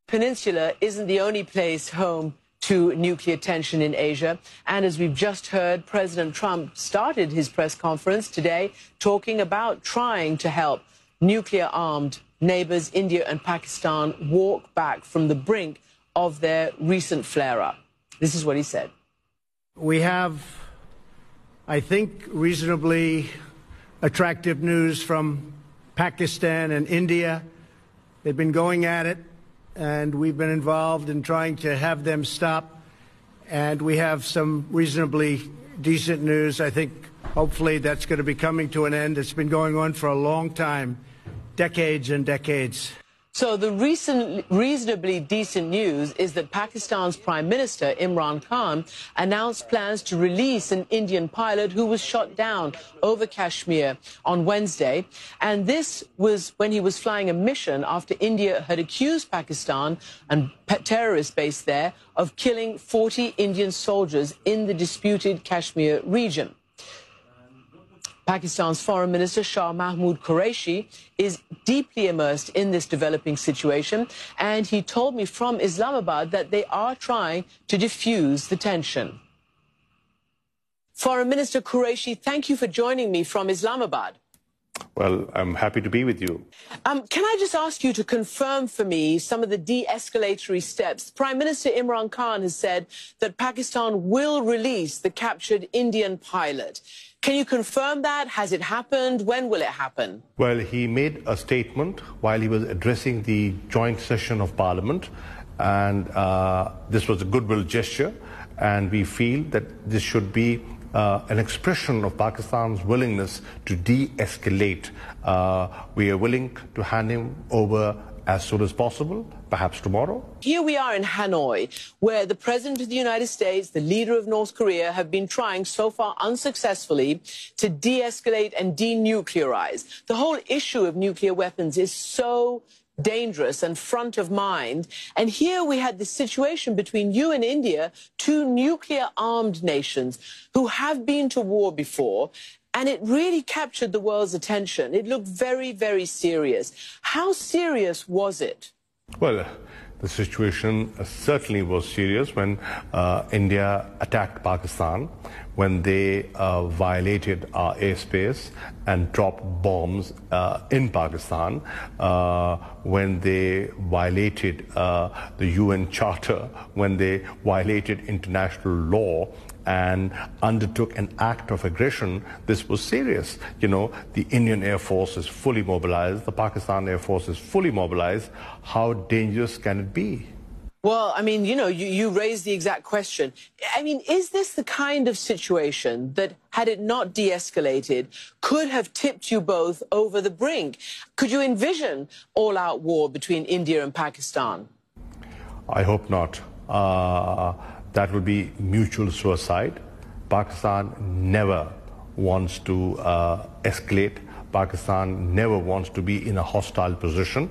Peninsula isn't the only place home to nuclear tension in Asia. And as we've just heard, President Trump started his press conference today talking about trying to help nuclear-armed neighbors, India and Pakistan, walk back from the brink of their recent flare-up. This is what he said. We have, I think, reasonably attractive news from Pakistan and India. They've been going at it, and we've been involved in trying to have them stop. And we have some reasonably decent news. I think hopefully that's going to be coming to an end. It's been going on for a long time, decades and decades. So the recent reasonably decent news is that Pakistan's Prime Minister, Imran Khan, announced plans to release an Indian pilot who was shot down over Kashmir on Wednesday. And this was when he was flying a mission after India had accused Pakistan and terrorists based there of killing 40 Indian soldiers in the disputed Kashmir region. Pakistan's Foreign Minister Shah Mehmood Qureshi is deeply immersed in this developing situation, and he told me from Islamabad that they are trying to diffuse the tension. Foreign Minister Qureshi, thank you for joining me from Islamabad. Well, I'm happy to be with you. Can I just ask you to confirm for me some of the de-escalatory steps? Prime Minister Imran Khan has said that Pakistan will release the captured Indian pilot. Can you confirm that? Has it happened? When will it happen? Well, he made a statement while he was addressing the joint session of Parliament, and this was a goodwill gesture, and we feel that this should be an expression of Pakistan's willingness to de-escalate. We are willing to hand him over as soon as possible, perhaps tomorrow. Here we are in Hanoi, where the President of the United States, the leader of North Korea, have been trying so far unsuccessfully to de-escalate and denuclearize. The whole issue of nuclear weapons is so dangerous and front of mind. And here we had this situation between you and India, two nuclear-armed nations who have been to war before, and it really captured the world's attention. It looked very, very serious. How serious was it? Well, the situation certainly was serious when India attacked Pakistan, when they violated our airspace and dropped bombs in Pakistan, when they violated the UN Charter, when they violated international law and undertook an act of aggression. This was serious. You know, the Indian Air Force is fully mobilized, the Pakistan Air Force is fully mobilized. How dangerous can it be? Well, I mean, you know, you raised the exact question. I mean, is this the kind of situation that, had it not de-escalated, could have tipped you both over the brink? Could you envision all-out war between India and Pakistan? I hope not. That would be mutual suicide. Pakistan never wants to escalate. Pakistan never wants to be in a hostile position.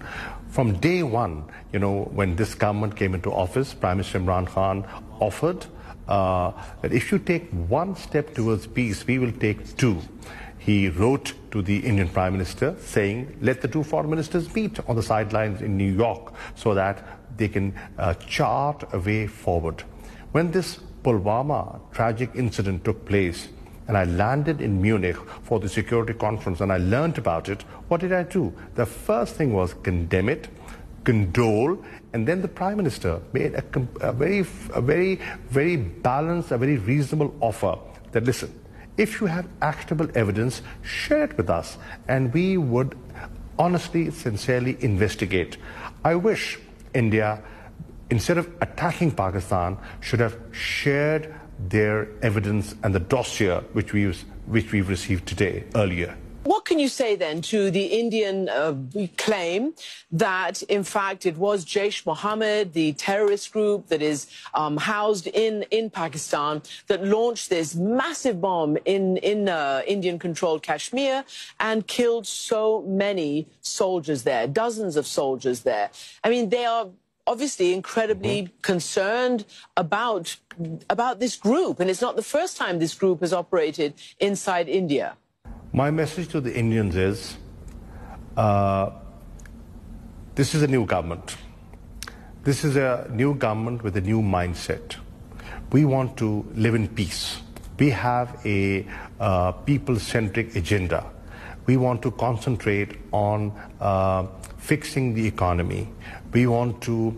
From day one, you know, when this government came into office, Prime Minister Imran Khan offered that if you take one step towards peace, we will take two. He wrote to the Indian Prime Minister saying, let the two foreign ministers meet on the sidelines in New York so that they can chart a way forward. When this Pulwama tragic incident took place, and I landed in Munich for the security conference and I learned about it, what did I do? The first thing was condemn it, condole, and then the Prime Minister made a very balanced, a very reasonable offer that, listen, if you have actionable evidence, share it with us, and we would honestly, sincerely investigate. I wish India, instead of attacking Pakistan, should have shared their evidence and the dossier which we've received today, earlier. What can you say then to the Indian claim that, in fact, it was Jaish-e-Mohammed, the terrorist group that is housed in Pakistan, that launched this massive bomb in Indian-controlled Kashmir and killed so many soldiers there, dozens of soldiers there? I mean, they are obviously incredibly concerned about this group, and it's not the first time this group has operated inside India. My message to the Indians is, this is a new government. This is a new government with a new mindset. We want to live in peace. We have a people-centric agenda. We want to concentrate on fixing the economy. We want to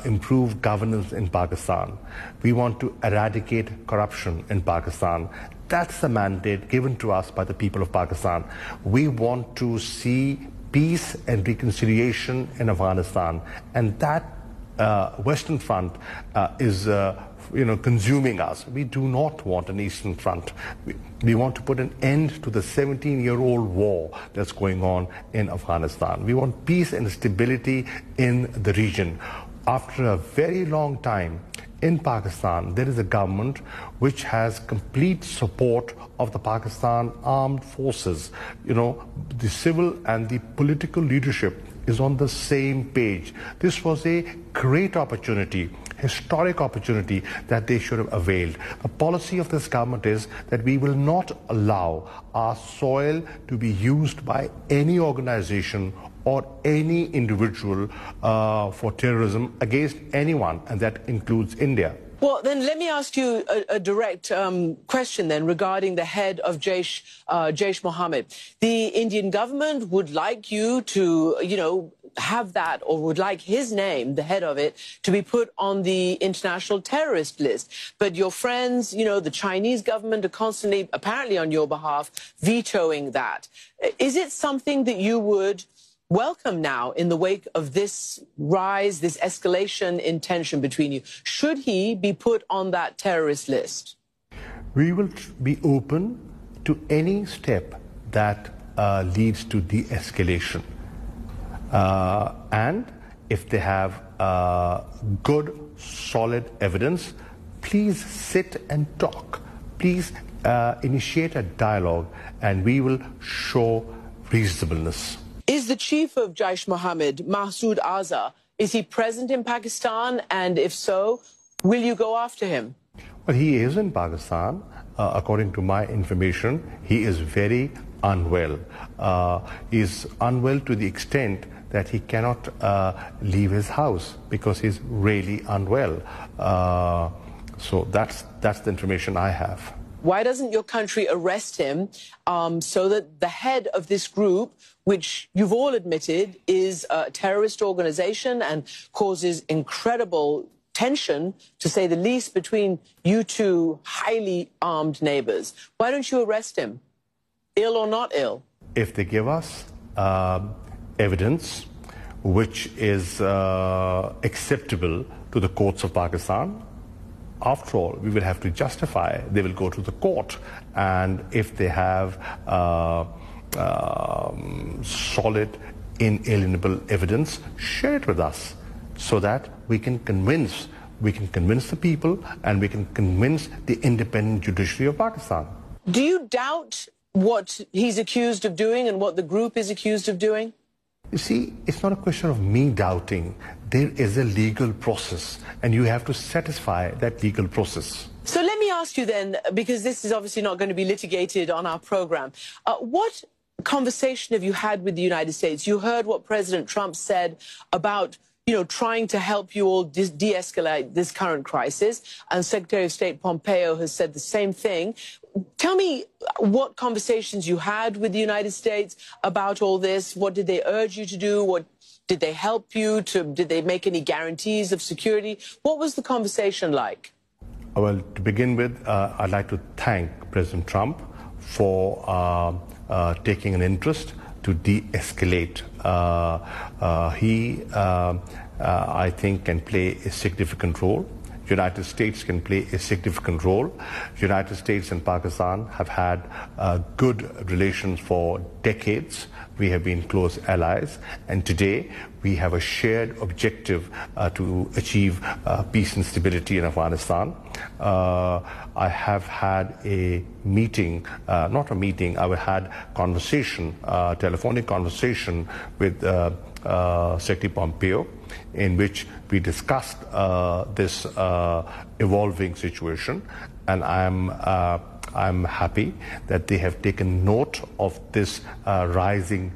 improve governance in Pakistan. We want to eradicate corruption in Pakistan. That's the mandate given to us by the people of Pakistan. We want to see peace and reconciliation in Afghanistan, and that Western Front is consuming us. We do not want an Eastern Front. We want to put an end to the 17-year-old war that's going on in Afghanistan. We want peace and stability in the region. After a very long time in Pakistan, there is a government which has complete support of the Pakistan armed forces. The civil and the political leadership is on the same page. This was a great opportunity, historic opportunity that they should have availed. The policy of this government is that we will not allow our soil to be used by any organization or any individual for terrorism against anyone, and that includes India. Well, then let me ask you a direct question then regarding the head of Jaish Mohammed. The Indian government would like you to, have that, or would like his name, the head of it, to be put on the international terrorist list. But your friends, the Chinese government are constantly, apparently on your behalf, vetoing that. Is it something that you would welcome now in the wake of this rise, this escalation in tension between you? Should he be put on that terrorist list? We will be open to any step that leads to de-escalation. And if they have good, solid evidence, please sit and talk. Please initiate a dialogue, and we will show reasonableness. Is the chief of Jaish Mohammed, Masood Azhar, is he present in Pakistan? And if so, will you go after him? Well, he is in Pakistan. According to my information, he is very unwell. He is unwell to the extent that he cannot leave his house because he's really unwell. So that's the information I have. Why doesn't your country arrest him so that the head of this group, which you've all admitted is a terrorist organization and causes incredible tension, to say the least, between you two highly armed neighbors? Why don't you arrest him, ill or not ill? If they give us evidence which is acceptable to the courts of Pakistan, after all, we will have to justify. They will go to the court, and if they have solid, inalienable evidence, share it with us, so that we can convince the people, and we can convince the independent judiciary of Pakistan. Do you doubt what he's accused of doing and what the group is accused of doing? You see, it's not a question of me doubting. There is a legal process, and you have to satisfy that legal process. So let me ask you then, because this is obviously not going to be litigated on our program, what conversation have you had with the United States? You heard what President Trump said about trying to help you all de-escalate this current crisis, and Secretary of State Pompeo has said the same thing. Tell me what conversations you had with the United States about all this. What did they urge you to do? What did they help you to? Did they make any guarantees of security? What was the conversation like? Well, to begin with, I'd like to thank President Trump for taking an interest to de-escalate. He, I think, can play a significant role. United States can play a significant role. United States and Pakistan have had good relations for decades. We have been close allies, and today we have a shared objective to achieve peace and stability in Afghanistan. I have had a meeting, not a meeting, I had conversation, telephonic conversation with Secretary Pompeo, in which we discussed this evolving situation, and I'm happy that they have taken note of this rising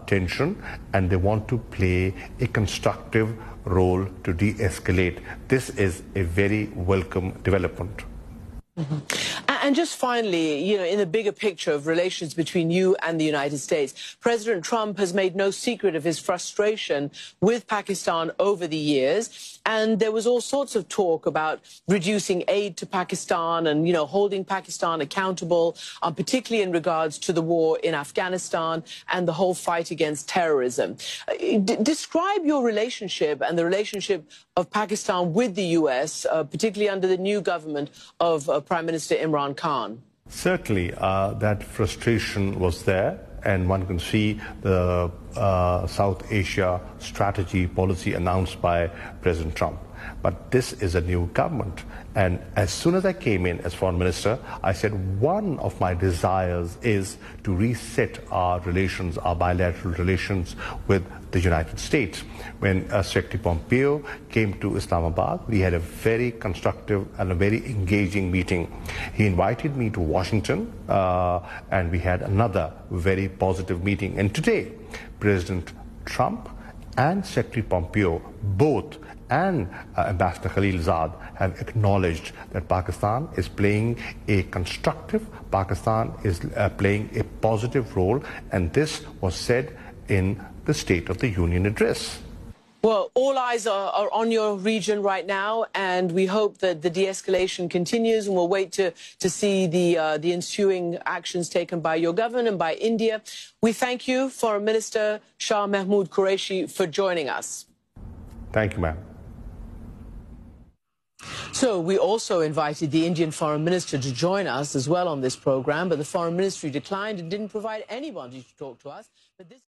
tension, and they want to play a constructive role to de-escalate. This is a very welcome development. And just finally, you know, in the bigger picture of relations between you and the United States, President Trump has made no secret of his frustration with Pakistan over the years. And there was all sorts of talk about reducing aid to Pakistan and, you know, holding Pakistan accountable, particularly in regards to the war in Afghanistan and the whole fight against terrorism. Describe your relationship and the relationship of Pakistan with the U.S., particularly under the new government of Prime Minister Imran Khan. Certainly, that frustration was there, and one can see the South Asia strategy policy announced by President Trump. But this is a new government, and as soon as I came in as foreign minister, I said one of my desires is to reset our relations, our bilateral relations with the United States. When Secretary Pompeo came to Islamabad, we had a very constructive and a very engaging meeting. He invited me to Washington, and we had another very positive meeting. And today, President Trump and Secretary Pompeo both and Ambassador Khalilzad have acknowledged that Pakistan is playing a constructive, Pakistan is playing a positive role, and this was said in the State of the Union address. Well, all eyes are on your region right now, and we hope that the de-escalation continues, and we'll wait to see the ensuing actions taken by your government and by India. We thank you, Foreign Minister Shah Mehmood Qureshi, for joining us. Thank you, ma'am. So we also invited the Indian Foreign Minister to join us as well on this program, but the Foreign Ministry declined and didn't provide anybody to talk to us. But this